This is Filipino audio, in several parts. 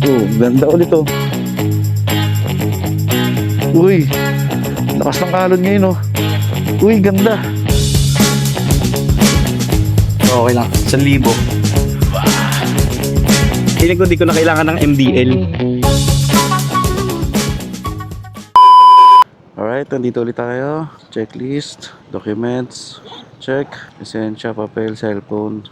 Oh, ganda ulit oh. Uy, lakas ng alon ngayon oh. Uy, ganda. Okay lang, 1,000. Feeling ko di ko na kailangan ng MDL. Alright, nandito ulit tayo. Checklist, documents, check, lisensya, papel, cellphone.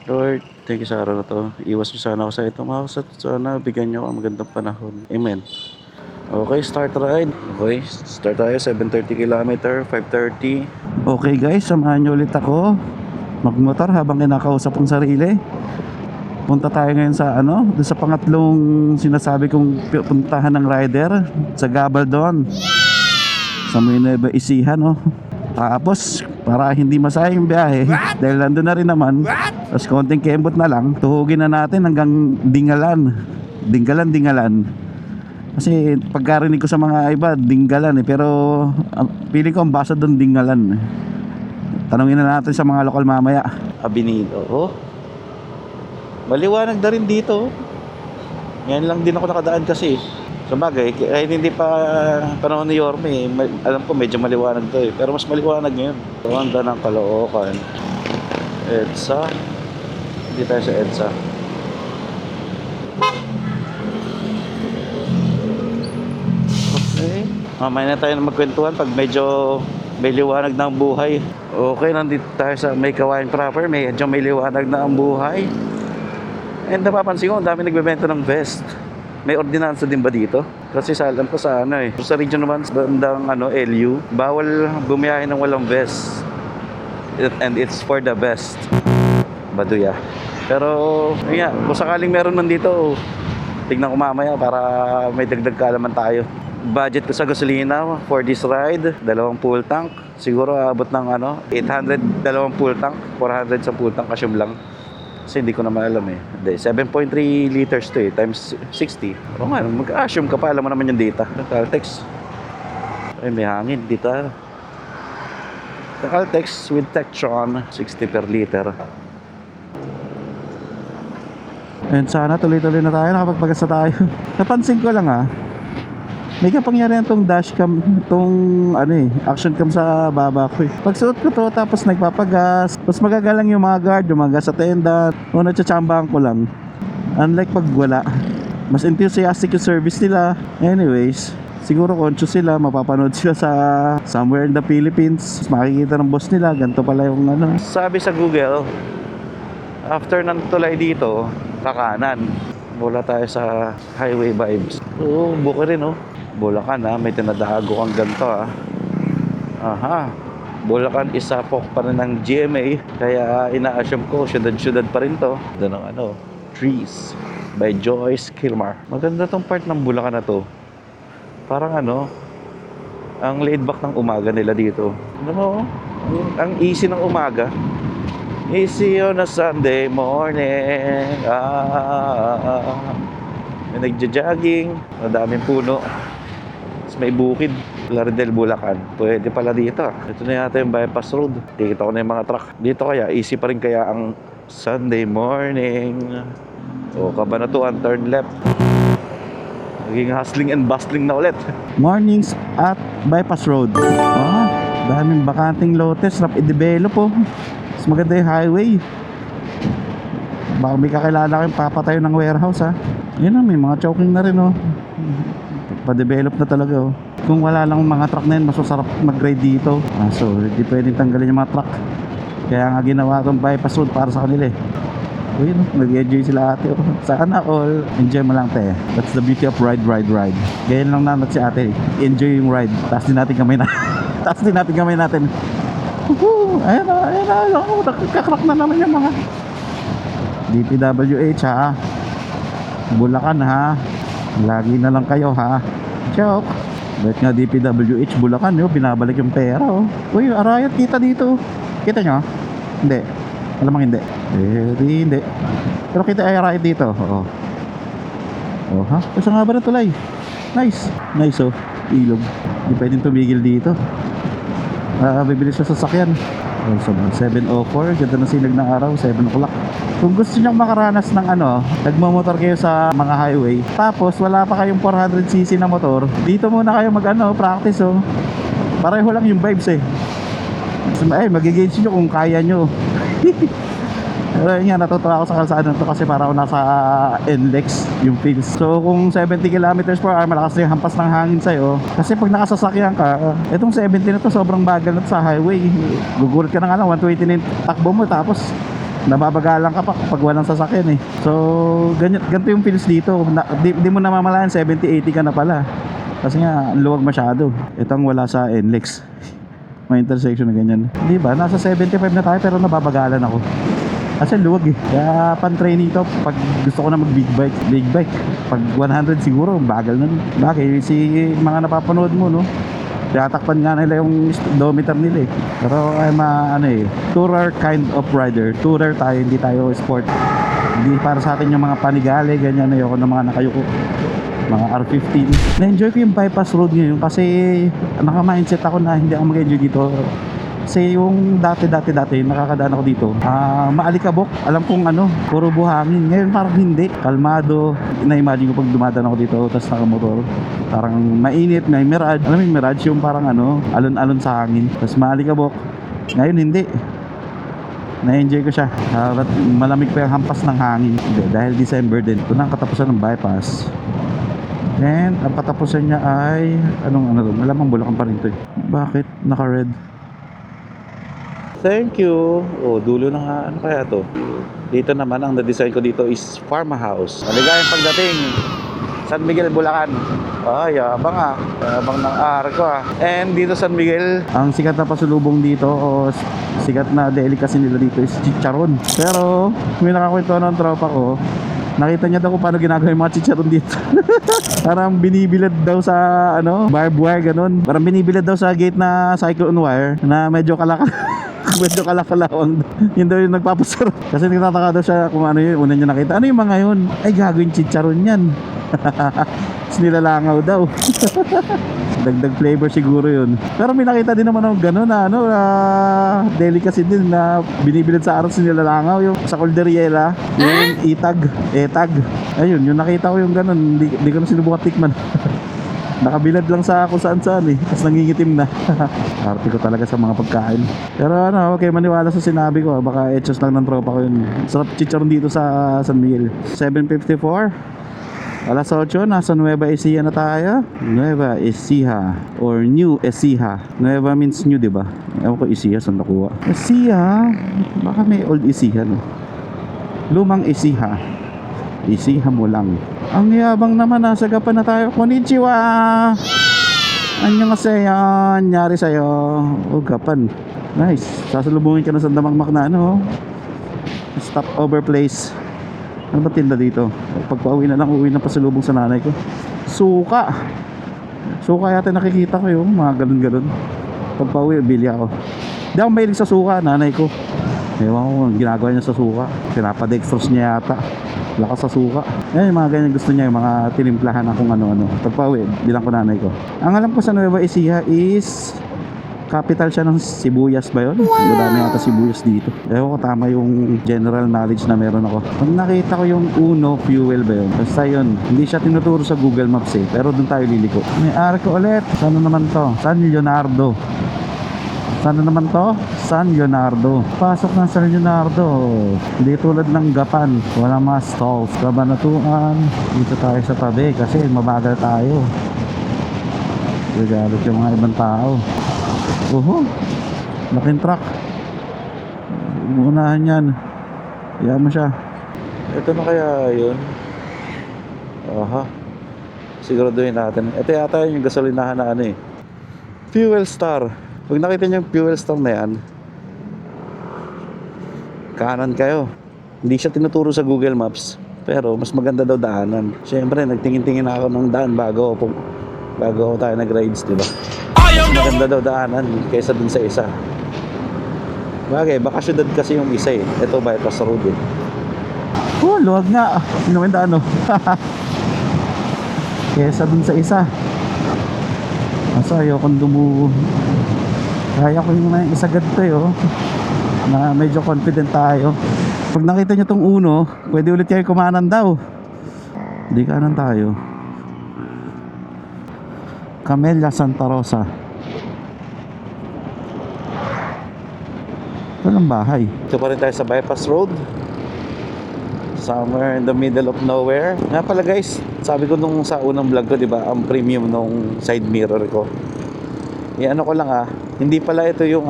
Lord, thank you sa araw na to. Iwas niyo sana ako sa itong house at sana bigyan niyo ako ng magandang panahon. Amen. Okay, start ride. Okay, start tayo. 7:30 km, 5:30. Okay guys, samahan niyo ulit ako magmotor habang kinakausap kong sarili. Punta tayo ngayon sa doon sa pangatlong sinasabi kong puntahan ng rider sa Gabaldon. Sa Nueva Ecija, no? Tapos, para hindi masayang yung biyahe, dahil nandun na rin naman, tapos konting kembot na lang, tuhugin na natin hanggang Dingalan. Dingalan. Kasi pagkarinig ko sa mga iba, Dingalan eh. Pero, feeling ko ang basa doon Dingalan. Tanungin na natin sa mga lokal mamaya. Abinido, oh. Maliwanag na rin dito. Ngayon lang din ako nakadaan kasi. So bagay, kahit hindi pa panahon ni Yorme, alam ko medyo maliwanag to eh. Pero mas maliwanag ngayon. So, handa ng Caloocan. EDSA. Hindi tayo sa EDSA. Okay. Mamaya na tayo na magkwentuhan pag medyo may liwanag na ang buhay. Okay, nandito tayo sa may Kawayan proper. Medyo may liwanag na ang buhay. And napapansin ko, ang dami nagbebenta ng vest. May ordinansa din ba dito? Kasi sa alam ko sa sa region naman, bandang LU, bawal bumiyahe ng walang vest. And it's for the best. Baduya. Pero, yeah, kung sakaling meron man dito, tignan ko mamaya para may dagdag kaalaman tayo. Budget ko sa gasolina for this ride, 2 full tank. Siguro abot ng 800, 2 full tank, 400 sa full tank kasyum lang. Kasi hindi ko naman alam eh. 7.3 liters to eh, times 60. Pero nga, mag-assume ka pa, alam mo naman yung data. Caltex. Ay, may hangin dito. Caltex with Tektron, 60 per liter. And sana tuloy-tuloy na tayo, nakapagpagas na tayo. Napansin ko lang may kapangyarihan tong dashcam, tong action cam sa baba ko eh. Pagsuot ko to tapos nagpapagas, tapos magagalang yung mga guard, yung mga gas attendant, o natsatsambahan ko lang. Unlike pag wala, mas enthusiastic yung service nila. Anyways, siguro conscious sila, mapapanood sila sa somewhere in the Philippines, makikita ng boss nila, ganito pala yung Sabi sa Google, after ng tulay dito, kakanan. Wala tayo sa highway vibes. Oo, buka rin Bulacan may tinadago kang ganito Aha. Bulacan isapok pa rin ng GMA. Kaya ina-assume ko syudad-syudad pa rin to. Doon ang Trees by Joyce Kilmar. Maganda tong part ng Bulacan na to. Parang ang laid back ng umaga nila dito. Ang easy ng umaga. Easy on a Sunday morning. May nagja-jogging. Madaming puno. May bukid, Laredel, Bulacan. Pwede pala dito. Ito na yata yung bypass road. Tikita ko na yung mga truck. Dito kaya, easy pa rin kaya ang Sunday morning. O, Cabanatuan, turn left. Naging hustling and bustling na ulit. Mornings at bypass road. Daming bakanting lotes, rap i-develop Mas maganda yung highway. Baka may kakilala kayong papatayo ng warehouse Yun may mga choking na rin pa-develop na talaga Kung wala lang mga truck na yun, masasarap mag-ride dito. So hindi pwedeng tanggalin yung mga truck. Kaya nga ginawa itong bypass road para sa kanila Yun nag-enjoy sila ate Sana all, enjoy mo lang That's the beauty of ride. Ganyan lang naman si ate, enjoy yung ride. Taas din natin kamay natin. Ayun na, nakakrak na naman yung mga DPWH Bulacan lagi na lang kayo joke. Bakit nga DPWH Bulacan binabalik yung pera Uy, arayat kita dito. Kita nyo? Hindi. Alamang hindi. Hindi. Pero kita ay arayat dito. Kasi nga ba na tulay? Nice ilog. Hindi pwedeng tumigil dito. Bibilis sa sasakyan. So 7:04, ganda na sinag ng araw, 7 o'clock. Kung gusto nyong makaranas ng ano, nagmamotor kayo sa mga highway, tapos wala pa kayong 400cc na motor, dito muna kayo mag ano, practice oh. Pareho lang yung vibes eh. Ay, magigauge nyo kung kaya nyo. Pero yun nga, natutuwa ako sa kalsada nito kasi para ako nasa NLEX yung feels. So kung 70 kilometers per hour, malakas na yung hampas ng hangin sa'yo. Kasi pag nakasasakyan ka, itong 70 na to sobrang bagal na to sa highway. Gugulat ka na nga lang, 120 na yung takbo mo, tapos nababagalan ka pa pag walang sasakyan eh. So ganito yung feels dito. Di mo namamalayan 70-80 ka na pala. Kasi nga, ang luwag masyado. Itong wala sa NLEX. May intersection na ganyan. Di ba? Nasa 75 na tayo pero nababagalan ako. Kasi luwag eh. Kaya pan-training to pag gusto ko na mag big bike. Pag 100 siguro, bagal na. Bakit? Si mga napapanood mo, no? Tinatakpan nga nila yung speedometer nila eh. Pero I'm ano eh, tourer kind of rider. Tourer tayo, hindi tayo sport. Hindi para sa atin yung mga panigale, ganyan. Ayoko ng mga nakayuko. Mga R15. Na-enjoy ko yung bypass road ngayon kasi naka-mindset ako na hindi ako mag-enjoy dito. Kasi yung dati nakakadaan ako dito, maalikabok, alam kong ano, puro buhangin. Ngayon parang hindi, kalmado. Na-imagine ko pag dumadaan ako dito tapos nakamotor, parang mainit, may mirage. Alam mo yung mirage, yung parang ano, alon-alon sa hangin, tapos maalikabok. Ngayon hindi, na-enjoy ko siya. Malamig pa yung hampas ng hangin. Dahil December din, ito na ang katapusan ng bypass. And ang katapusan niya ay anong ano doon? Malamang Bulacan pa rin ito eh. Bakit naka-red? Thank you. Oh, dulo na nga. Ano kaya to? Dito naman ang na-design ko dito is farmhouse. Maligayang pagdating San Miguel, Bulacan. Ay, yabang ah. Yabang ng arko ah. And dito San Miguel, ang sikat na pasulubong dito o sikat na delicacy nila dito is chicharon. Pero may nakakwento ng tropa ko, nakita niya daw kung paano ginagawa yung mga chicharon dito. Parang binibilad daw sa ano, barbed wire ganun. Parang binibilad daw sa gate na cyclone wire na medyo medyo kalakalawang. Yun daw yung nagpapasarap. Kasi nagtataka daw siya kung ano yun. Una niya nakita, ano yung mga yun? Ay, gagawin chicharon yan. Sinilalangaw daw. Dagdag flavor siguro yun. Pero may nakita din naman ng gano'n na ano, delicacy din na binibilad sa araw sinilalangaw. Yung sa Calderiela, yung etag. Ayun, yung nakita ko yung gano'n. Hindi ko na sinubukan tikman. Nakabilad lang sa kung saan eh. Tapos nangingitim na. Arte ko talaga sa mga pagkain. Pero ano, okay, maniwala sa sinabi ko. Baka etchos lang ng tropa ko yun. Sarap chicharon dito sa San Miguel. 7:54. Alas 8, nasa Nueva Ecija na tayo. Nueva Ecija or New Ecija. Nueva means new, diba? Ewan ko Ecija, saan nakuha? Ecija, baka may old Ecija, no? Lumang Ecija. Ecija mo lang. Ang yabang naman, nasa Gapan na tayo. Konnichiwa! Annyeonghaseyo, nyari sa'yo. Oh, Gapan. Nice. Sasalubungin ka na sa Damangmak na ano. Stopover place. Ano ba tinda dito? Pagpa-uwi na lang, uwi na pasalubong sa nanay ko. Suka yata nakikita ko yung mga galon-galon. Pagpa-uwi, bili ako. Hindi ako mahilig sa suka, nanay ko. Ewan ko, ginagawa niya sa suka. Pinapadextrose niya yata. Lakas sa suka. Yan yung mga ganyan gusto niya, yung mga tinimplahan na kung ano-ano. Pagpa-uwi, bilang ko nanay ko. Ang alam ko sa Nueva Ecija is capital siya ng sibuyas ba yun? Madami yata sibuyas dito. Ewan ko tama yung general knowledge na meron ako. Pag nakita ko yung Uno Fuel ba yun? Basta yun, hindi siya tinuturo sa Google Maps eh. Pero doon tayo liliko. May arko ulit. Saan naman to? San Leonardo. Saan naman to? San Leonardo. Pasok ng San Leonardo. Hindi tulad ng Gapan. Walang mga stalls. Kabanatuan. Dito tayo sa tabi kasi mabagal tayo. Galit yung mga ibang tao. Laking truck. Unahan yan. Iyan mo siya. Ito na kaya yun. Siguraduhin natin. Ito yata yung gasolinahan na ano eh. Fuel Star. Pag nakita niyo yung Fuel Star na yan, kanan kayo. Hindi siya tinuturo sa Google Maps, pero mas maganda daw daanan. Siyempre nagtingin-tingin ako ng daan bago tayo nag-rides, diba? Maganda daw daanan kaysa dun sa isa. Bagay, baka syudad kasi yung isa eh. Ito bypass road eh. Luwag nga. Hindi naman daan oh. Kaysa dun sa isa. Asa ayokong kaya ko yung isagad to eh oh. Na medyo confident tayo. Pag nakita nyo tong uno, pwede ulit kayo kumanan daw. Di kanan tayo. Camellia Santa Rosa. Ito lang bahay. Ito pa rin tayo sa bypass road. Somewhere in the middle of nowhere. Nga pala guys, sabi ko nung sa unang vlog ko, diba, ang premium nung side mirror ko. Ano ko lang hindi pala ito yung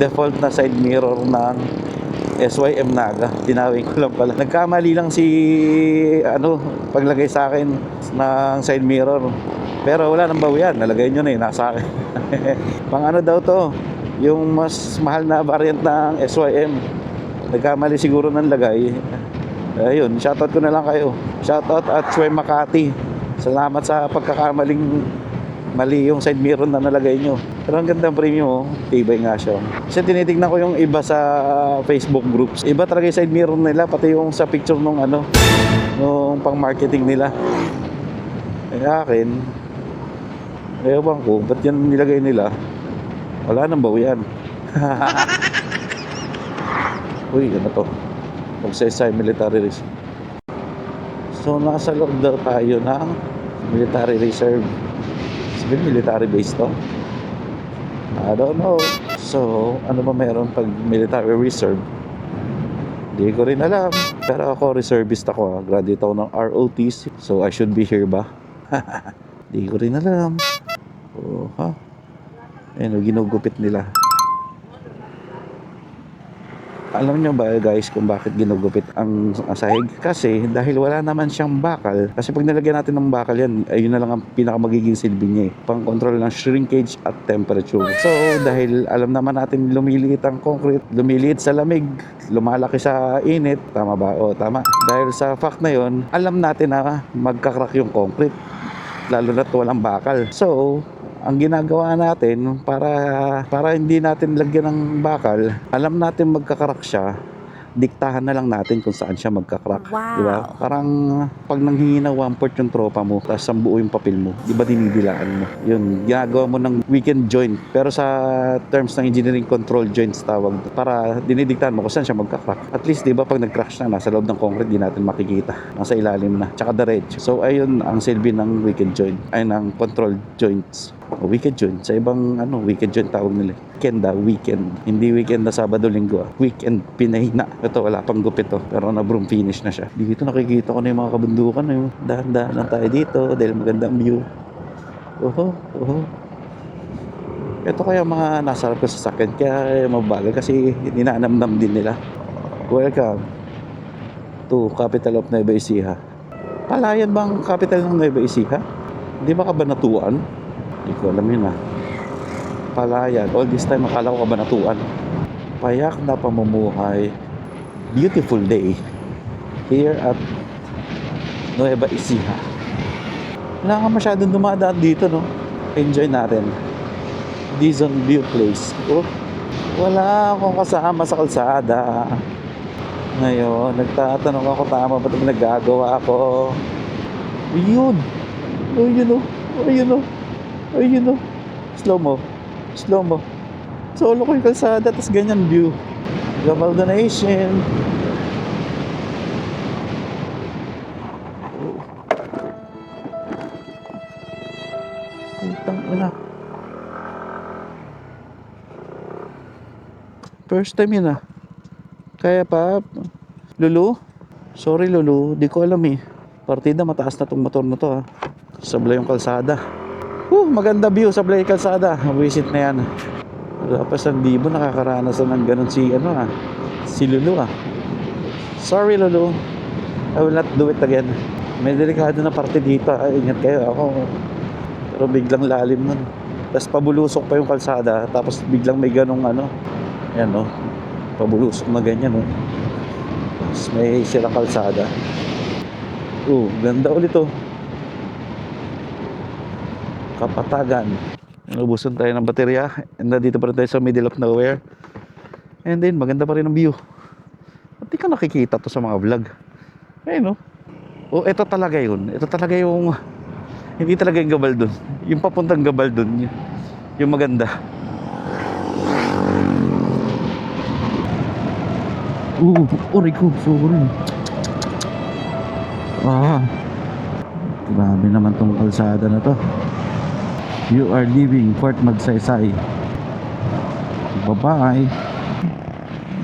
default na side mirror ng SYM Naga. Tinawin ko lang pala. Nagkamali lang si paglagay sa akin ng side mirror. Pero wala nang bawian. Nalagay nyo na nasa akin. Pang daw to, yung mas mahal na variant ng SYM. Nagkamali siguro ng lagay. Ayun, shoutout ko na lang kayo. Shoutout at Chue Makati. Salamat sa pagkakamaling mali yung side mirror na nalagay nyo. Pero ang ganda ng premium, tibay nga siya. Kasi tinitignan ko yung iba sa Facebook groups. Iba talaga yung side mirror nila, pati yung sa picture nung nung pang marketing nila. Akin, ewan ko, ba't yan nilagay nila? Wala nang bawian. Uy, to? Magsaysay military reserve. So nasa loob daw tayo ng military reserve. Sabi military base to? I don't know. So ano ba meron pag military reserve? Hindi ko rin alam. Pero ako reservist ako. Graduate ako ng ROTC. So I should be here ba? Hindi ko rin alam. Oh, ginugupit nila. Alam nyo ba guys kung bakit ginugupit ang sahig? Kasi dahil wala naman siyang bakal. Kasi pag nilagyan natin ng bakal yan, ayun na lang ang pinakamagiging silbi niya Pang control ng shrinkage at temperature. So dahil alam naman natin lumiliit ang concrete, lumiliit sa lamig, lumalaki sa init. Tama ba? O tama. Dahil sa fact na yon, alam natin na magkakrak yung concrete. Lalo na't walang bakal. So ang ginagawa natin para hindi natin lagyan ng bakal, alam natin magkakarak siya, diktahan na lang natin kung saan siya magkakrak. Wow. Diba? Parang pag nanghingi na 1/4 yung tropa mo, tapos ang buo yung papel mo, di ba dinidilaan mo? Yun, ginagawa mo ng weekend joint. Pero sa terms ng engineering control joints tawag, para dinidiktahan mo kung saan siya magkakrak. At least, di ba, pag nag-crack siya, nasa loob ng concrete, di natin makikita. Nasa ilalim na. Tsaka diretso. So, ayun ang silbi ng weekend joint. Ay, ng control joints. O weekend joint. Sa ibang weekend joint tawag nila. Weekend. Hindi weekend na Sabado, Linggo. Weekend pinahina. Ito wala pang gupit to. Pero na-broom finish na siya. Dito nakikita ko na yung mga kabundukan. Dahan-dahan lang tayo dito dahil magandang view. Ito kaya mga nasarap ko sa sakit. Kaya mabagal kasi ninanamnam din nila. Welcome to capital of Nueva Ecija. Palayan bang capital ng Nueva Ecija? Hindi ba Kabanatuan? Hindi ko alam yun Palayan. All this time akala ko Kabanatuan. Payak na pamumuhay. Beautiful day here at Nueva Ecija. Wala nga masyadong dumadaan dito Enjoy natin. Dizon View Place. Wala akong kasama sa kalsada. Ngayon, nagtatanong ako tama ba itong nagagawa ako. Ayun. Ayun. Slow mo. Solo ko yung kalsada, tas ganyan view. Global donation. Ina. First time yun Kaya pa Lulu? Sorry Lulu, di ko alam Partida mataas na tong motor na to Sablay yung kalsada. Maganda view sa Blay Kalsada. Visit na yan. Tapos ang Bibo nakakaranas ng ganun si Lulu Sorry Lulu, I will not do it again. May delikado na parte dito ingat kayo pero biglang lalim nun. Tapos pabulusok pa yung kalsada. Tapos biglang may ganong yan pabulusok na ganyan Tapos may sirang kalsada. Ganda ulit Kapatagan. Inubusan tayo ng baterya. And dito pa rin tayo sa middle of nowhere. And then maganda pa rin ang view. Hindi ka nakikita to sa mga vlog. Ayun ito talaga yun. Ito talaga yung hindi talaga yung Gabaldon. Yung papuntang Gabaldon. Yung maganda. Aray ko, sorry. Grabe naman tong kalsada na to. You are leaving Fort Magsaysay. Bye-bye.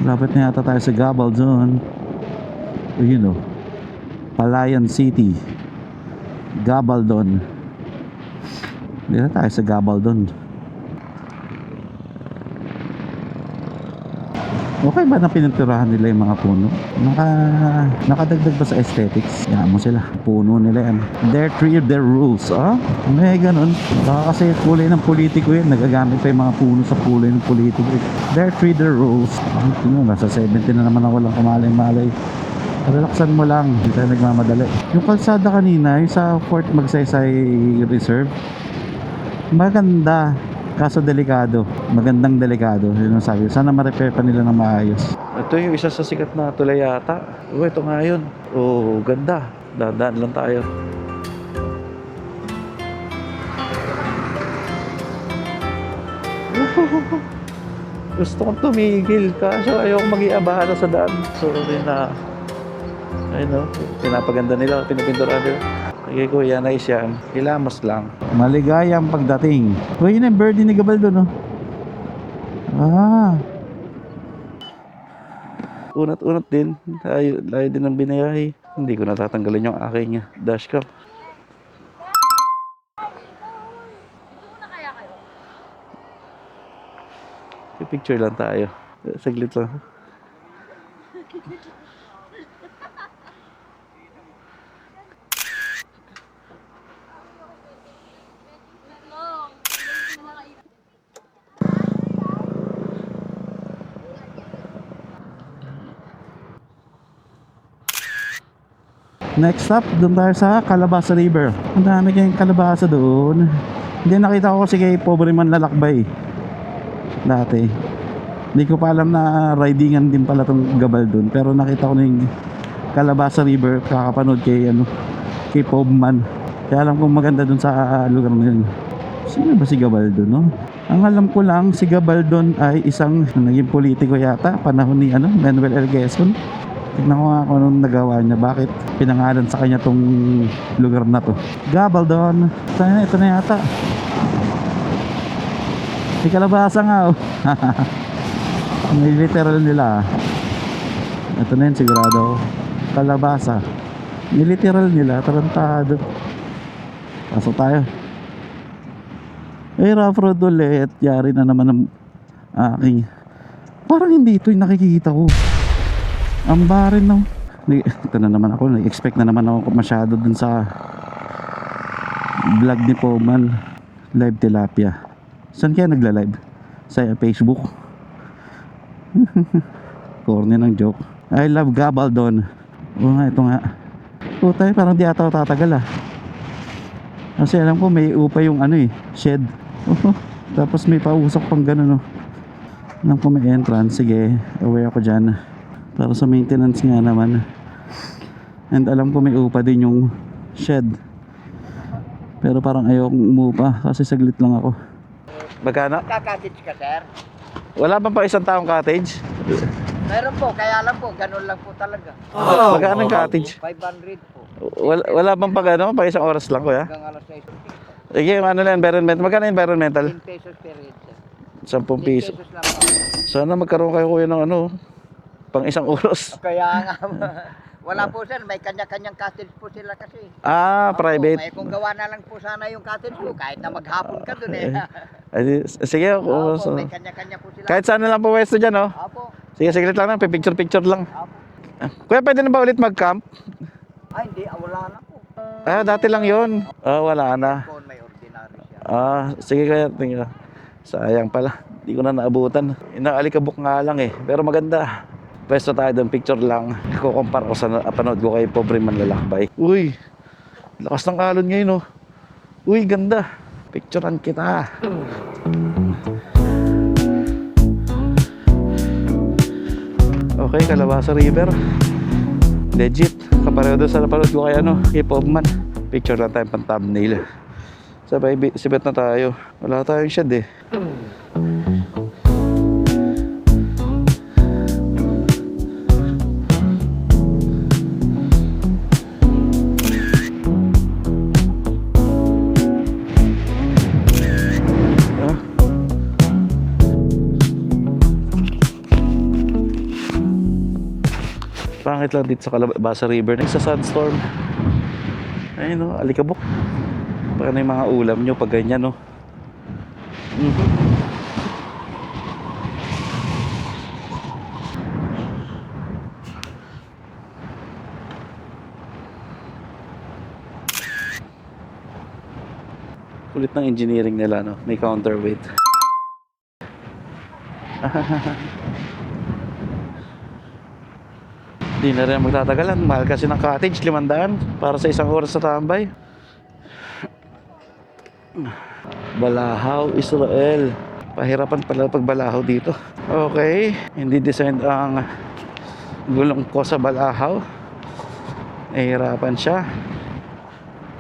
Lapit na yata tayo sa Gabaldon. Yun o, Palayan City, Gabaldon. Hindi na tayo sa Gabaldon. Okay ba na pininturahan nila yung mga puno? Nakadagdag ba sa aesthetics? Yan mo sila, puno nila yan. Their tree, their rules. May ganun. Baka kasi kulay ng politiko yan. Nagagamit pa yung mga puno sa kulay ng politiko. Their tree, their rules. Nasa 70 na naman ako lang kumalay-malay. Relaxan mo lang, hindi tayo nagmamadali. Yung kalsada kanina, yung sa Fort Magsaysay Reserve, maganda. Kaso delikado, magandang delikado. Yun ang sabi. Sana ma-repair pa nila ng maayos. Ito yung isa sa sikat na tulay yata. Ito nga yun. Ganda. Dadaan lang tayo. Gusto kong tumigil. Kaso ayoko mag-iabala sa daan. Sorry na. Ayun o. Pinapaganda nila. Pinapinturan nila. Sige kuya, nice yan. Kilamos lang. Maligayang pagdating. Uy, yun yung birdie ni Gabaldon, no? Unat-unat din. Layo din ang binayahe. Hindi ko natatanggalin yung aking dashcam. Picture lang tayo. Saglit lang. Next stop, doon tayo sa Calabasa River. Ang dami kayong kalabasa doon. Hindi, nakita ko kasi kay pobre man lalakbay dati. Hindi ko pa alam na ridingan din pala tong Gabaldon. Pero nakita ko na yung Calabasa River, kakapanood kay Pobman. Kaya alam kong maganda doon sa lugar na yun. Sino ba si Gabaldon, no? Ang alam ko lang, si Gabaldon ay isang naging politiko yata panahon ni Manuel L. Quezon. Tignan ko nga kung anong nagawa niya. Bakit pinangalan sa kanya tong lugar na to. Gabaldon. Ito na yata. May kalabasa nga oh. May literal nila. Ito na yun sigurado. Kalabasa. May literal nila. Tarantado. Pasok tayo. Rough road ulit. Yari na naman ng aking. Parang hindi ito yung nakikita ko. Ang barin no. Ito na naman ako. Nag-expect na naman ako masyado dun sa vlog ni Poman. Live tilapia. Saan kaya nagla-live? Sa Facebook. Corny ng joke. I love Gabaldon. Ito nga. Tayo parang di ata tatagal Kasi alam ko may upa yung shed. Tapos may pausok pang gano'n Alam ko may entrance. Sige, away ako dyan. Para sa maintenance nga naman. And alam ko may upa din yung shed. Pero parang ayokong umupa kasi saglit lang ako. Magkano? Ka-cottage ka, sir? Wala bang pa isang taong cottage? Meron po, kaya lang po, ganun lang po talaga. Magkano ang cottage? 500 po. Wala bang pag isang oras lang kuya? Hanggang alas 6. Sige, environmental. Magkano environmental? 10 pesos per head, sir. 10 piso. 10 pesos lang po. Sana magkaroon kayo kuya ng pang isang oras. Kaya nga, wala po sir, may kanya-kanyang cottage po sila kasi. Private. May kung gawa na lang po sana yung cottage po, kahit na maghapon ka dun Sige, Opo, may kanya-kanya po sila. kahit saan na lang po pwesto dyan, Opo. Sige, saglit lang picture-picture lang. Opo. Kuya, pwede na ba ulit mag-camp? Ay, hindi, wala na po. Dati lang yun. Wala na. Po, may ordinary siya. Sige kaya, tingnan. Sayang pala. Hindi ko na naabutan. Inaalikabok nga lang pero maganda. Pwesto tayo doon, picture lang. Kukumpara ko sa napanood ko kay pobre man lalakbay. Uy, lakas ng alon ngayon Uy, ganda. Picturean kita. Okay, Calabasa River. Legit. Kapareho doon sa napanood ko kay kay Pobman. Picture lang tayo pang thumbnail. Sabay, sibet na tayo. Wala tayong shed Malapit lang dito sa Calabasa River. Sa sandstorm. Ayun no, alikabok. Baka na yung mga ulam nyo pag ganyan no. Kulit ng engineering nila no, may counterweight. Di na rin magtatagalan. Mahal kasi ng cottage, 500 para sa isang oras sa tambay. Balahaw, Israel. Pahirapan pala pagbalahaw dito. Okay, hindi designed ang gulong ko sa Balahaw. Nahihirapan siya.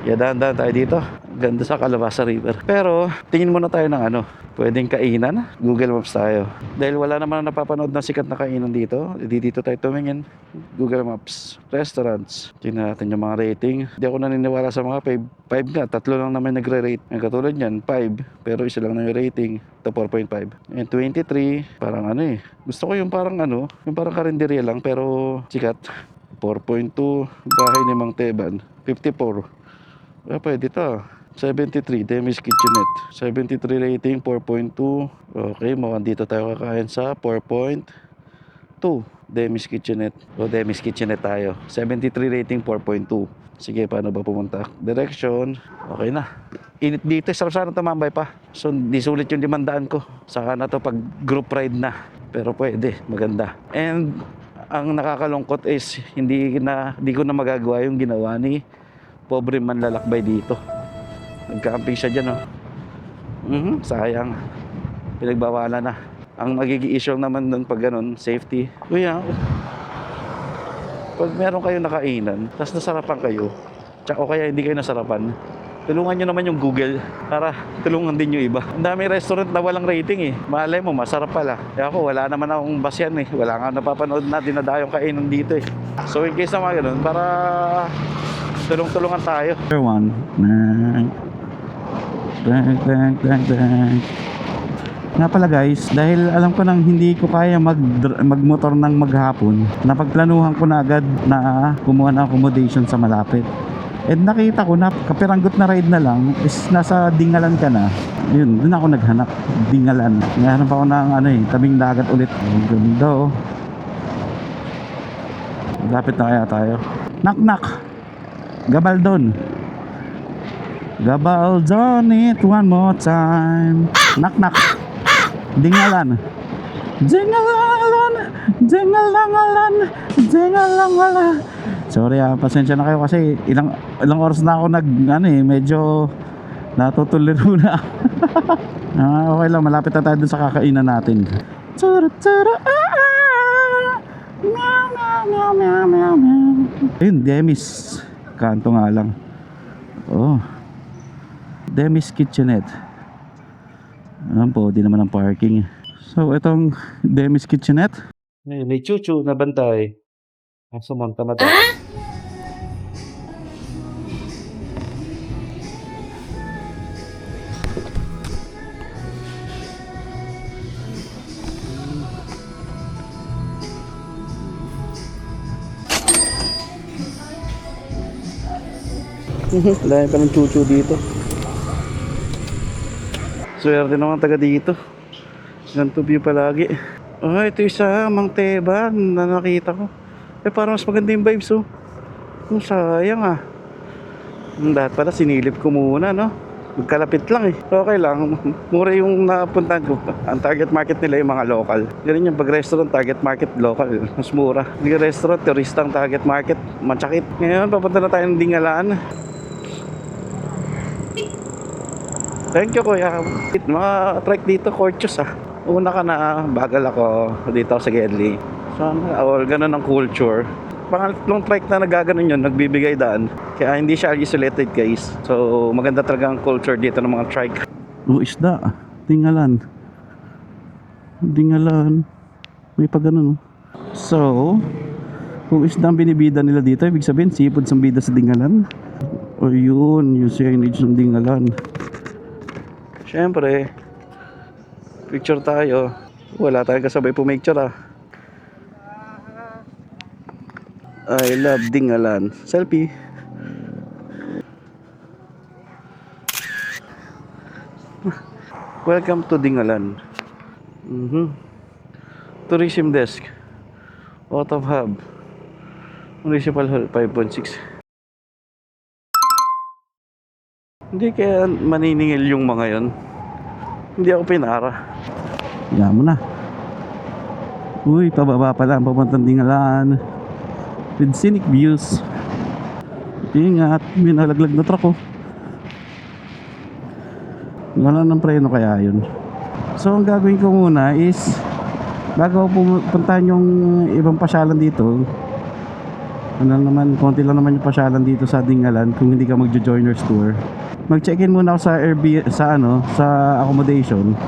Dahan-dahan tayo dito. Ganda sa Calabasa River. Pero tingin muna tayo ng pwedeng kainan. Google Maps tayo. Dahil wala naman napapanood na sikat na kainan dito, dito tayo tumingin. Google Maps, restaurants. Tingnan natin yung mga rating. Hindi ako naniniwala sa mga 5 nga, 3 lang naman nagre-rate. Yung katulad yan, 5, pero isa lang na yung rating. Ito 4.5. And 23, parang gusto ko yung parang yung parang karinderya lang pero sikat. 4.2, bahay ni Mang Teban. 54. Pwede to. 73, Demi's Kitchenette. 73 rating, 4.2. Okay, mukhang dito tayo kakain sa 4.2. Demi's Kitchenette. Demi's Kitchenette tayo. 73 rating, 4.2. Sige, paano ba pumunta? Direction. Okay na. Init dito. Sarap sana tumambay pa. So, di sulit yung 500 ko. Saka na to pag group ride na. Pero pwede. Maganda. And, ang nakakalungkot is, hindi ko na magagawa yung ginawa ni pobre manlalakbay dito. Nag-camping siya dyan, sayang. Pinagbawalan na. Ang magiging issue naman nun pag ganun, safety. Kuya, pag meron kayo nakainan, tapos nasarapan kayo, o kaya hindi kayo nasarapan, tulungan nyo naman yung Google para tulungan din yung iba. Ang dami restaurant na walang rating Malay mo, masarap pala. Kaya ako, wala naman akong basyan Wala nga napapanood na dinadayong kainan dito So in case na mga ganun, para tulong-tulungan tayo. One. Nga pala guys, dahil alam ko nang hindi ko kaya magmotor ng maghapon, napagplanuhan ko na agad na kumuha ng accommodation sa malapit. And nakita ko na kapiranggot na ride na lang is nasa Dingalan ka na. Yun, dun ako naghanap. Dingalan. Ngayon pa ako ng tabing dagat ulit. Ang ganda Lapit na kaya tayo. Knock. Gabaldon. Gabaldon it one more time. Knock. Dingalan. Dingalangalan. Sorry pasensya na kayo kasi ilang oras na ako medyo natutuliro na. Okay lang, malapit na tayo dun sa kakainan natin. Ayun, Demi's. Kanto nga lang. Demi's Kitchenette. Ayan po, di naman ang parking. So, itong Demi's Kitchenette. May chuchu na bantay. Ang sumonta mata. Dahil pa ng chuchu dito. Swerte naman taga dito. Ganito view palagi. Ito isa Mang Teban na nakita ko. Parang mas maganda yung vibes sayang Dapat pala sinilip ko muna Magkalapit lang Okay lang. Mura yung napuntahan ko. Ang target market nila yung mga local. Ganun yung pag restaurant target market local. Mas mura. Hindi restaurant, turistang target market. Matsakit. Ngayon papunta na tayo ng Dingalan. Thank you kuya. Mga trike dito, courteous Una ka na, bagal ako dito sa Gedli. So, ganun ang culture. Pangatlong trike na nagaganon yun, nagbibigay daan. Kaya hindi siya isolated guys. So, maganda talaga ang culture dito ng mga trike. Isda. Dingalan. May pa ganun So, kung isda ang binibida nila dito, ibig sabihin, seafood ang bida sa Dingalan. Yun, yung signage ng Dingalan. Siyempre, picture tayo. Wala tayong kasabay pumicture I love Dingalan. Selfie. Welcome to Dingalan. Tourism desk. Auto hub. Municipal Hall 5.6. Hindi kaya maniningil yung mga yon. Hindi ako pinara. Yan mo na. Uy, pababa pa lang, papuntang Dingalan. With scenic views. Ingat, may nalaglag na truck oh. Wala ng preno kaya yun. So ang gagawin ko muna is bago pupuntahan yung ibang pasyalan dito, ano naman, konti lang naman yung pasyalan dito sa Dingalan kung hindi ka magjo-joiners tour. Mag-check-in muna ako sa Airbnb, sa accommodation.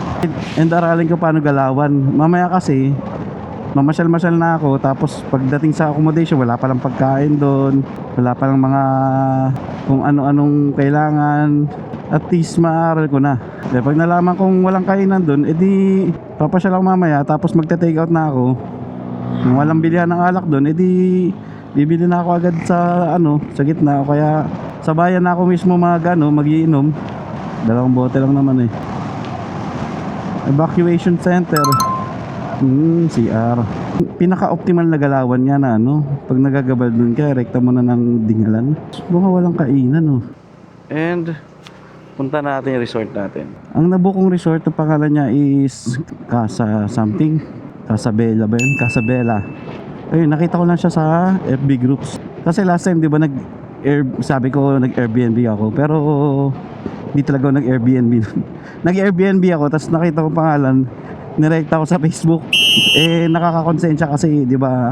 And aralin ko paano galawan. Mamaya kasi mamasyal-masyal na ako, tapos pagdating sa accommodation wala palang pagkain doon, wala palang mga kung ano-anong kailangan. At least maaral ko na. Kaya pag nalaman kong walang kainan doon, edi papasyal ako mamaya, tapos magte-take out na ako. Kung walang bilihan ng alak doon, edi bibili na ako agad sa gitna, o kaya sa bayan na ako mismo magiinom. 2 bote lang naman eh. Evacuation center. CR. Pinaka-optimal na galawan nga na pag nagagabal dun ka, rekta mo na ng Dingalan. Bunga walang kainan And punta natin yung resort natin. Ang nabukong resort, ang pangalan niya is Casa something. Casa Bella ba yun? Casa Bella. Ayun, nakita ko lang siya sa FB groups. Kasi last time, di ba, sabi ko nag-Airbnb ako. Pero hindi talaga ako nag-Airbnb. Nag-Airbnb ako, tapos nakita ko pangalan, nirekta ko sa Facebook. Nakakakonsensya kasi, di ba,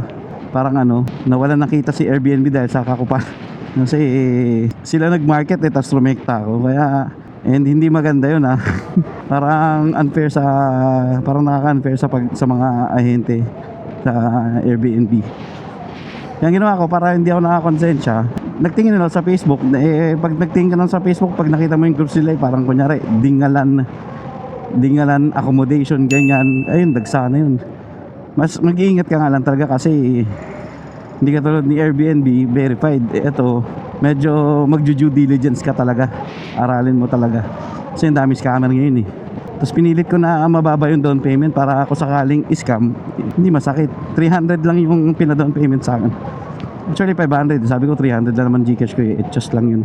parang nawalan nakita si Airbnb dahil sa kakupan. Kasi sila nag-market tapos rumekta ako. Kaya hindi maganda yun Parang unfair parang nakaka-unfair sa mga ahente sa Airbnb. Yung ginawa ko para hindi ako nakakonsensya, nagtingin na lang sa Facebook. Pag nagtingin ka lang sa Facebook, pag nakita mo yung group sila, parang kunyari Dingalan accommodation, ganyan, ayun, dagsa na yun. Mas mag-iingat ka nga lang talaga kasi hindi ka tulad ni Airbnb, verified. Ito, medyo magjo-due diligence ka talaga. Aralin mo talaga. Kasi ang dami scammer ngayon Tapos pinilit ko na mababa yung down payment para ako sakaling scam, hindi masakit. 300 lang yung pina-down payment sa akin. Actually 500, sabi ko 300 lang naman Gcash ko adjust lang yun.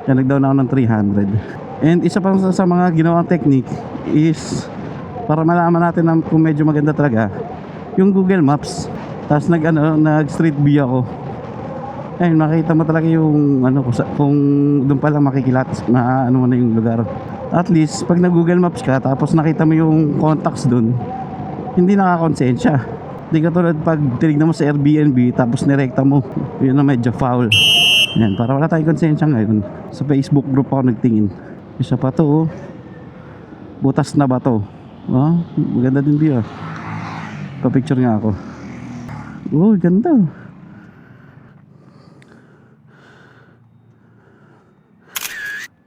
Kaya nag-down ako ng 300. And isa pang sa mga ginawang technique is para malaman natin kung medyo maganda talaga, yung Google Maps. Tapos nag street view ako. Ayun, makita mo talaga yung kung doon pa lang makikilat na mo na yung lugar. At least pag nag Google Maps ka tapos nakita mo yung contacts doon, hindi nakakonsensya. Hindi katulad pag tinignan mo sa Airbnb tapos nirekta mo, yun na medyo foul. Yan, para wala tayong konsensya ngayon. Sa Facebook group ako nagtingin. Isa pa to butas na ba to? Maganda din view Pa-picture nga ako. Ganda.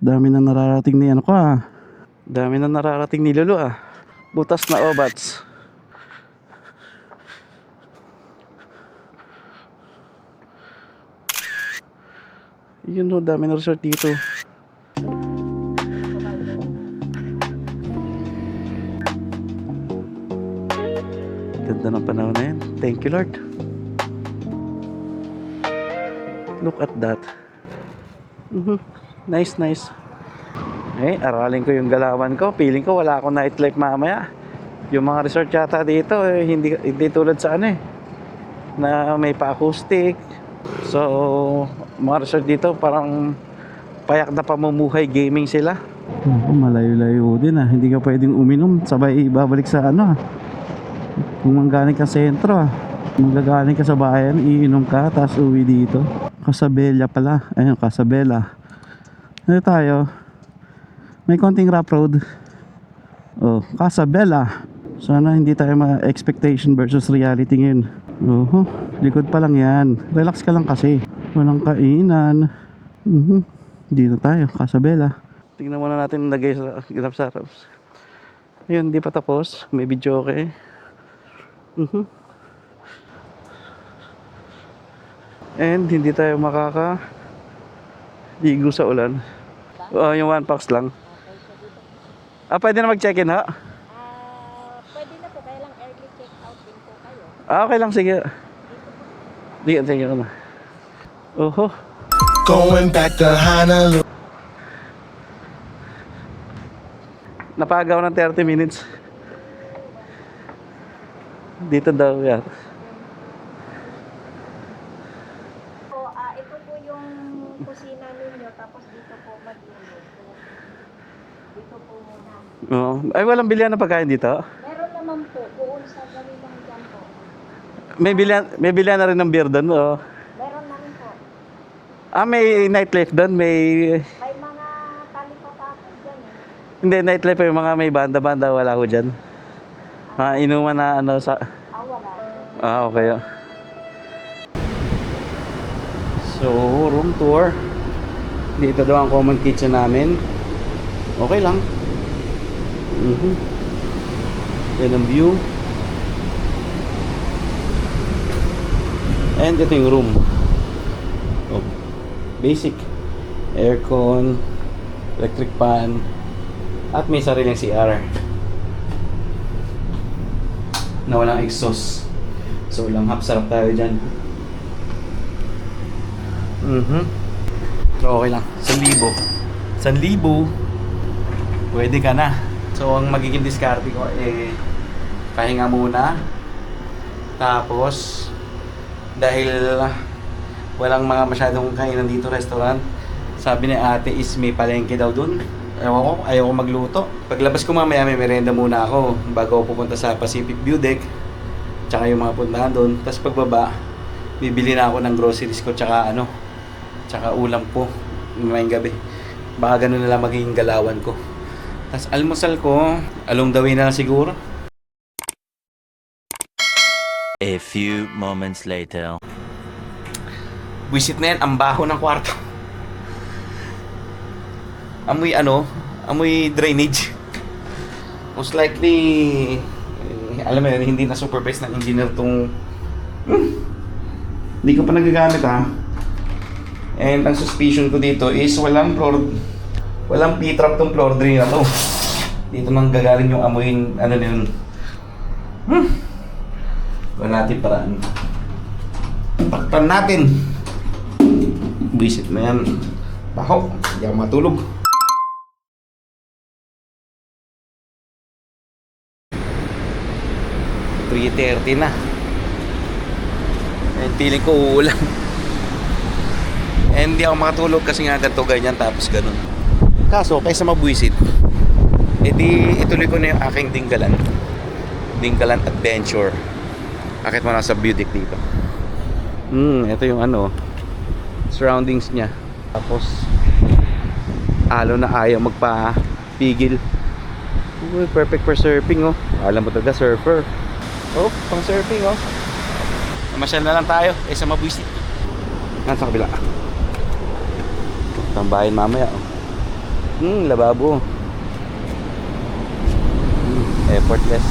Dami na nararating ni Dami na nararating ni Lolo Butas na obats. Yun dami na resort dito. Ganda ng panahon na yan. Thank you Lord. Look at that. Nice. Aralin ko yung galawan ko. Feeling ko wala akong nightlife mamaya. Yung mga resort yata dito hindi tulad sa na may pa-acoustic. So mga resort dito parang payak na pamumuhay, gaming sila. Malayo-layo din Hindi ka pwedeng uminom sabay babalik sa kung manggaling ka sentro magagaling ka sa bayan, iinom ka tapos uwi dito. Casa Bella pala. Ayun, Casa Bella. Tayo. May konting rough road. Casa Bella. Sana hindi tayo ma-expectation versus reality ngayon. Likod pa lang yan. Relax ka lang kasi. Walang kainan. Dito tayo, Casa Bella. Tingnan muna natin lagay sa grabs. Ayun, di pa tapos. May video okay. And hindi tayo makaka-ligo sa ulan. Yung 1 packs lang. Pwede na mag-check-in ha? Pwede na po, kaya lang early check-out din po kayo. Okay lang, sige. Sige ka na. Oho. Going back to Honolulu. Napagaw ng 30 minutes. Dito daw yan. So, ito po yung kusina ninyo, tapos dito po magluluto. Dito po muna. Oo. Ay, walang bilihan na pagkain dito? Meron naman po, doon sa gawin dyan po. May bilihan na rin ng beer doon. Oo. Meron na rin po. May nightlife doon. May May mga talipatapos dyan eh. hindi, nightlife yung mga may banda-banda. Wala ko dyan. Inuman na ano sa... Wala. Okay. So, room tour. Dito daw ang common kitchen namin. Okay lang. Yan ang view. And ito yung room. Basic. Aircon, electric fan, at may sariling CR na walang exhaust. So lang sarap tayo dyan. So okay lang. 1,000. 1,000. Pwede ka na. So ang magiging diskarte ko pahinga muna. Tapos dahil walang mga masyadong kainan dito restaurant, sabi ni ate is may palengke daw dun. Ayaw ko magluto. Paglabas ko mamaya may merienda muna ako bago ako pupunta sa Pacific View Deck tsaka yung mga puntahan doon. Tapos pagbaba bibili na ako ng groceries ko tsaka ulam ko mamayang gabi. Baka ganun na lang magiging galawan ko. Tapos almusal ko, along the way na lang siguro. A few moments later. Visit na yan, ang baho ng kwarto. Amoy drainage. Most likely, alam mo yun, hindi na supervise ng engineer tong... Hindi ko pa nagagamit ha. And ang suspicion ko dito is walang P-trap tong floor drain na to. Dito nang gagaling yung amoy, na yun. Wala natin paraan. Takpan natin. Visit na yan. Baho, hindi ako matulog. .30 na. And feeling ko uulan. And hindi ako makatulog kasi nga ganito ganyan tapos ganun. Kaso kaysa mabwisit, edi ituloy ko na yung aking Dinggalan Adventure. Akit mo na sa view deck dito. Ito yung surroundings niya. Tapos alo na ayaw magpapigil. Perfect for surfing oh. Alam mo talaga surfer. Oh, pang surfing oh. Masyal na lang tayo sa mabwisit. Nasa kabila. Tambahin mamaya oh. Lababo. Effortless.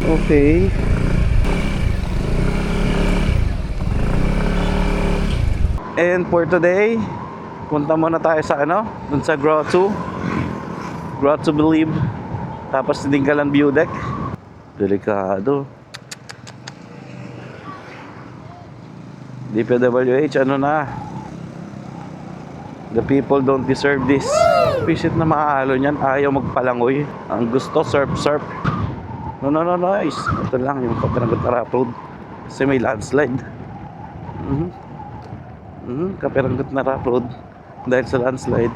Okay. And for today, punta muna tayo sa dun sa Grotto Believe. Tapos Dinggalan View Deck. Delikado. DPWH the people don't deserve this. Visit na maalo niyan, ayaw magpalangoy. Ang gusto surf. No, guys. Ito lang yung Kapiranggot na road. Kasi may landslide. Kapiranggot na road. Dahil sa landslide.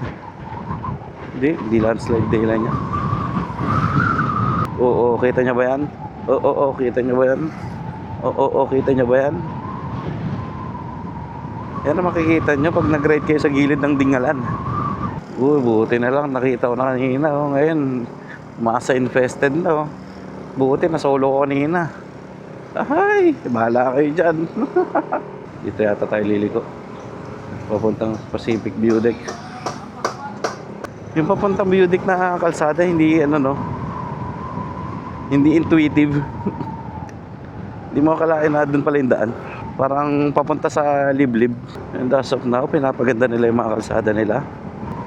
Hindi landslide dahilan niya. Oo, kita niya ba yan? Oo, kita niya ba yan? Oo, kita niya ba yan? Yan ang makikita nyo pag nag-ride kayo sa gilid ng Dingalan. Buti na lang nakita ko na kanina. Ngayon, masa infested na. Buti na solo ko kanina. Ay, bahala kayo dyan. Dito yata tayo liliko. Papuntang Pacific View Deck. Yung papuntang View Deck na kalsada, hindi Hindi intuitive. Hindi mo akalain na doon pala yung daan. Parang papunta sa liblib. And as of now, pinapaganda nila yung mga kalsada nila.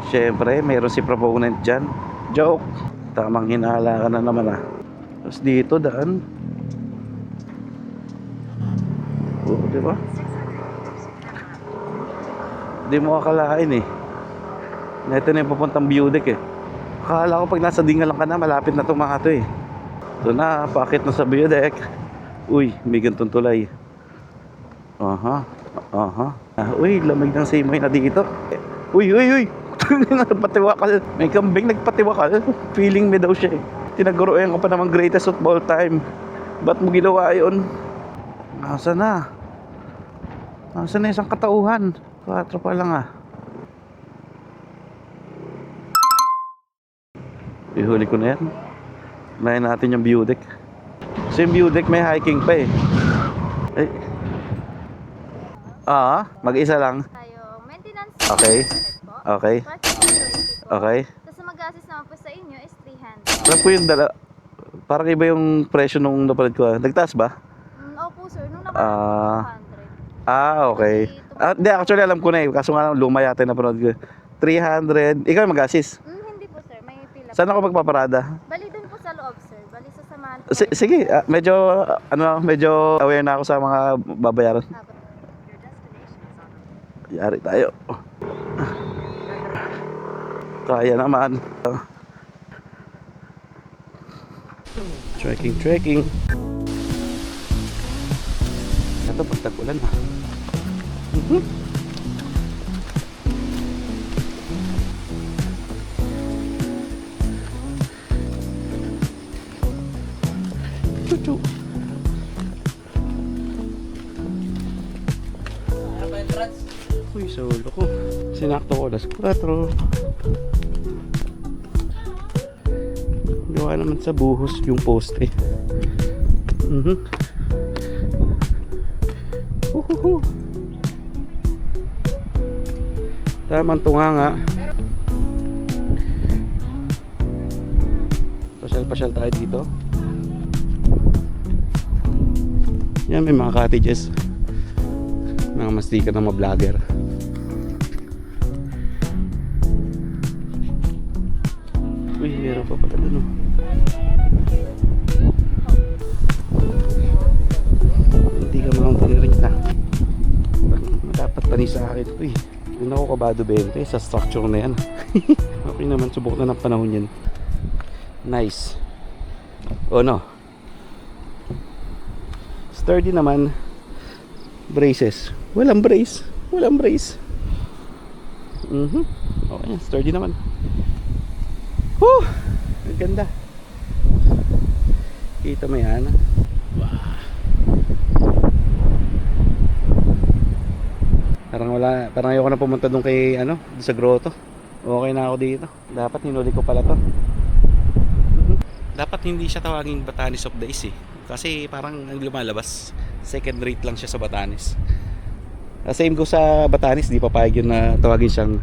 Siyempre, mayroon si proponent dyan. Joke. Tamang hinala ka na naman ah. Tapos dito daan. Oo, di ba? Hindi mo akalain eh. Na ito na yung papuntang view deck eh. Akala ko pag nasa Dingalan ka na, malapit na itong mga ito eh. Ito na, pakit na sa view deck. Uy, may gantong tulay. Aha, aha. Uy, lamig ng simoy na dito. Uy, uy, uy. Nagpatiwakal. May kambing nagpatiwakal. Feeling me daw siya eh. Tinaguruan ko pa naman greatest of all time. Ba't mo ginawa yun? Nasa na? Nasa na isang katauhan? 4 pa lang ah. Ihuli ko na yan. Unahin natin yung view deck. Kasi yung view deck may hiking pa eh. Ay. Mag-isa lang. Tayo, maintenance Okay. po. Okay. Parking security po. Okay. Tapos mag-assist naman po sa inyo is 300. Alam ko yung dala. Parang iba yung presyo nung napalad ko ah. Nagtaas ba? Opo sir, nung nakaraan po 200. Okay. Hindi, actually alam ko na eh. Kaso nga luma yata na panood ko. 300. Ikaw yung mag-assist. Hindi po sir, may pila po. Saan ako magpaparada? Bali dun po sa loob sir, bali sa samahan po. Sige, medyo aware na ako sa mga babayaran. Yari tayo. Kaya naman. Trekking. Ito pag tag-ulan ha. Chuchu. Uy, solo ko. Sinakto ko alas 4. Gawa naman sa buhos yung poste. Tamang tunga nga. Pasyal tayo dito. Yan, may mga cottages. Mga mastika ng mga vlogger. Uy, meron pa pala dun oh. Hindi ka mountain ring na. Dapat pa ni sa akin. Uy, doon ako kabado 20 sa structure na yan. Okay naman, subok na ng panahon yan. Nice. Oh no. Sturdy naman. Braces. Walang brace. Okay, sturdy naman. Whew! Ang ganda. Kita mo yan. Wow. Parang ayoko na pumunta doon kay doon sa grotto. Okay na ako dito. Dapat hinuli ko pala to. Dapat hindi siya tawaging Batanes of the East eh. Kasi parang ang lumalabas, second rate lang siya sa Batanes. Same ko sa Batanes, di papayag yun na tawagin siyang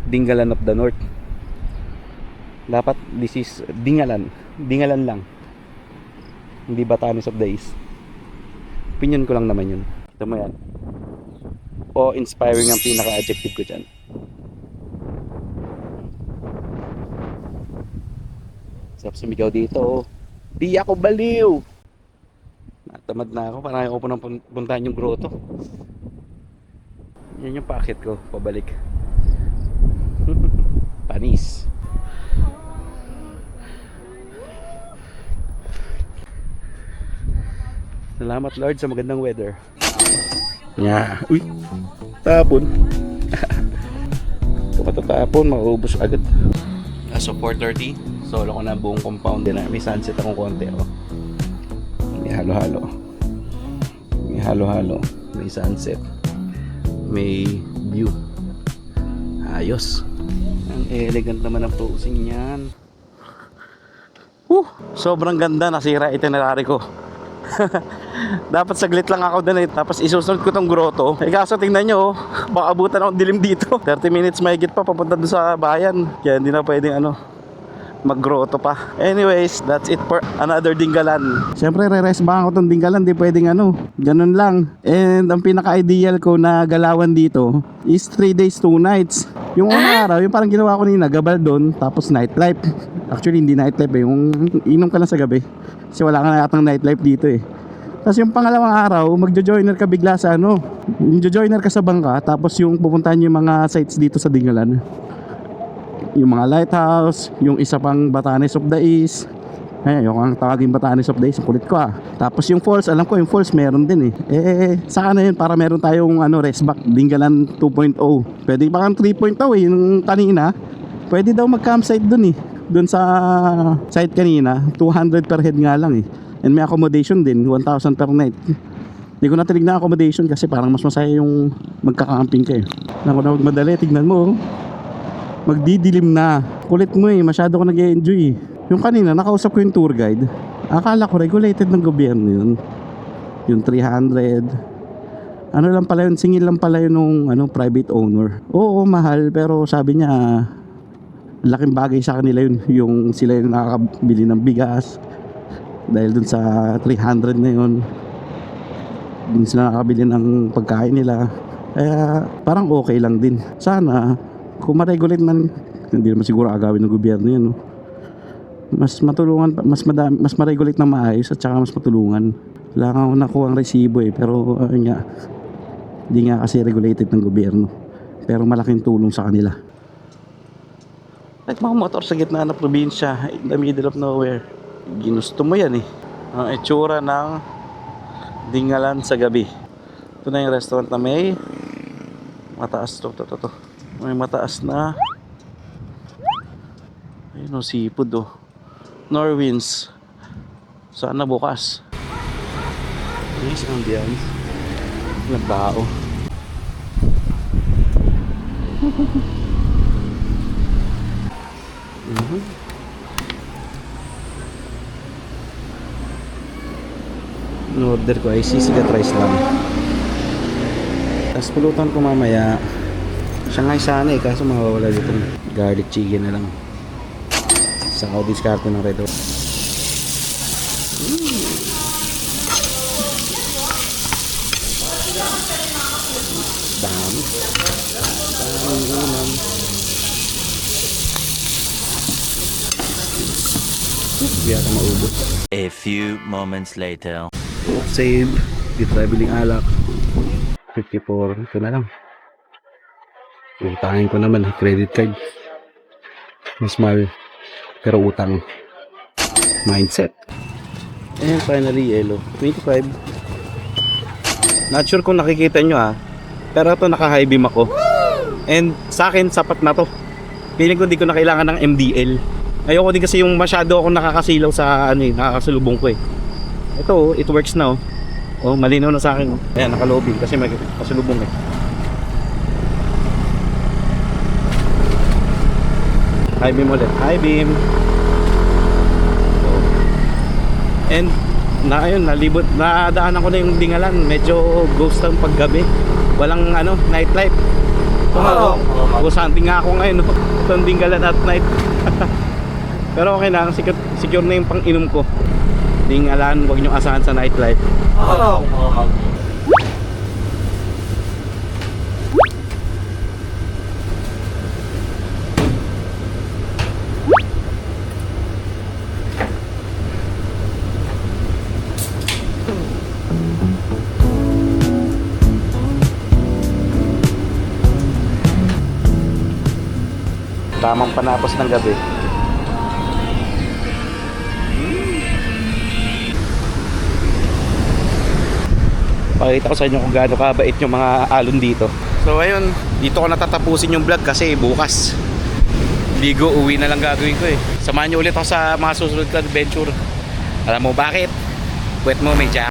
Dingalan of the North. Dapat this is Dingalan lang, hindi Batanes of the East. Opinion ko lang naman yun. Ito mo yan. O inspiring ang pinaka-adjective ko dyan. Sarap sumigaw dito. Di ako baliw. Natamad na ako. Parang ayaw ko nang puntahan yung grotto. Yan yung packet ko. Pabalik. Panis. Salamat Lord sa magandang weather. Yeah. Uy. Tapon. Kapag tatapon, maubos agad. As of 4:30. Solo ko na buong compound din na may sunset akong konti oh. May halo-halo, may sunset, may view. Ayos. Ang elegant naman ang posing niyan. Sobrang ganda, nasira itinerary ko. Dapat saglit lang ako doon eh. Tapos isusunod ko tong grotto. Kaso tingnan nyo baka abutan akong dilim dito. 30 minutes mahigit pa papunta doon sa bayan. Kaya hindi na pwedeng maggroto pa. Anyways, that's it for another Dinggalan. Siyempre, re-rest ba ako tong Dinggalan? Di pwedeng ganun lang. And ang pinaka-ideal ko na galawan dito is 3 days 2 nights. Yung unang araw, yung parang ginawa ko nina, Gabaldon, tapos nightlife. Actually, hindi nightlife eh. Yung inom ka lang sa gabi. Kasi wala ka na yatang nightlife dito eh. Tapos yung pangalawang araw, magjo-joiner ka bigla sa yung joiner ka sa bangka, tapos yung pupuntahan yung mga sites dito sa Dingalan. Yung mga lighthouse, yung isa pang Batanes of the East. Ayan, yung ang tawagin Batanes of the East, kulit ko ah. Tapos yung falls, alam ko yung falls meron din eh. Saan na yun para meron tayong rest back, Dingalan 2.0. Pwede pa kang 3.0 eh, yung kanina. Pwede daw mag-campsite dun eh. Dun sa site kanina, 200 per head nga lang eh. And may accommodation din, 1,000 per night. Hindi ko na tinignan accommodation kasi parang mas masaya yung magka-camping kayo. Naku na magmadali, tignan mo. Magdidilim na. Kulit mo eh, masyado ko nag-e-enjoy eh. Yung kanina, nakausap ko yung tour guide. Akala ko regulated ng gobyerno yun. Yung 300. Ano lang pala yun, singil lang pala yun nung private owner. Oo, mahal, pero sabi niya, laking bagay sa kanila yun. Yung sila yung nakakabili ng bigas. Dahil dun sa 300 na yun, dun sila nakakabili ng pagkain nila. Kaya parang okay lang din. Sana kung ma-regulate man, hindi naman siguro agawin ng gobyerno yun, no? Mas matulungan, mas ma-regulate na maayos at saka mas matulungan. Wala nga ako nakuha ang resibo eh, pero hindi nga kasi regulated ng gobyerno. Pero malaking tulong sa kanila. Like mga motor sa gitna ng probinsya, in the middle of nowhere. Ginusto mo yan eh. Ang itsura ng Dingalan sa gabi. Ito na yung restaurant na may mataas to. May mataas na ayun o, seafood o. Norwins. Sana bukas. Nice ambiance. Nagbao. In-order ko ay sisigat rice lang. Tapos pulutan ko mamaya Shanghai sana eh, kaso mawawala dito garlic chicken na lang. Saka ako diskarte ng red hot. Dami ulam. Hindi ata maubos. A few moments later. Save, di traveling alak 54, ito na lang. Utangin ko naman credit card, mas mahal pero utang mindset. And finally yellow 25. Not sure kung nakikita nyo pero ito naka high beam ako and sa akin sapat na to. Feeling ko di ko na kailangan ng MDL. Ayoko din kasi yung masyado ako nakakasilaw sa nakakasalubong ko eh. Ito, it works na oh. Malinaw na sa akin. Ayan, nakalobing kasi may kasalubong eh. High beam ulit. High beam. And ayun, nalibot. Nadaanan ko na yung Dingalan. Medyo ghost ang paggabi. Walang nightlife. Ghost hunting nga ako ngayon. Itong Dingalan at night. Pero okay lang. Secure na yung pang-inom ko. Dingalan, huwag nyo asahan sa nightlife. Tamang panapos ng gabi. Pakita ko sa inyo kung gaano kabait yung mga alon dito. So ayun, dito ko natatapusin yung vlog kasi bukas ligo, uwi na lang gagawin ko eh. Samahan nyo ulit ako sa mga susunod ko adventure. Alam mo bakit? Puwet mo may jacket.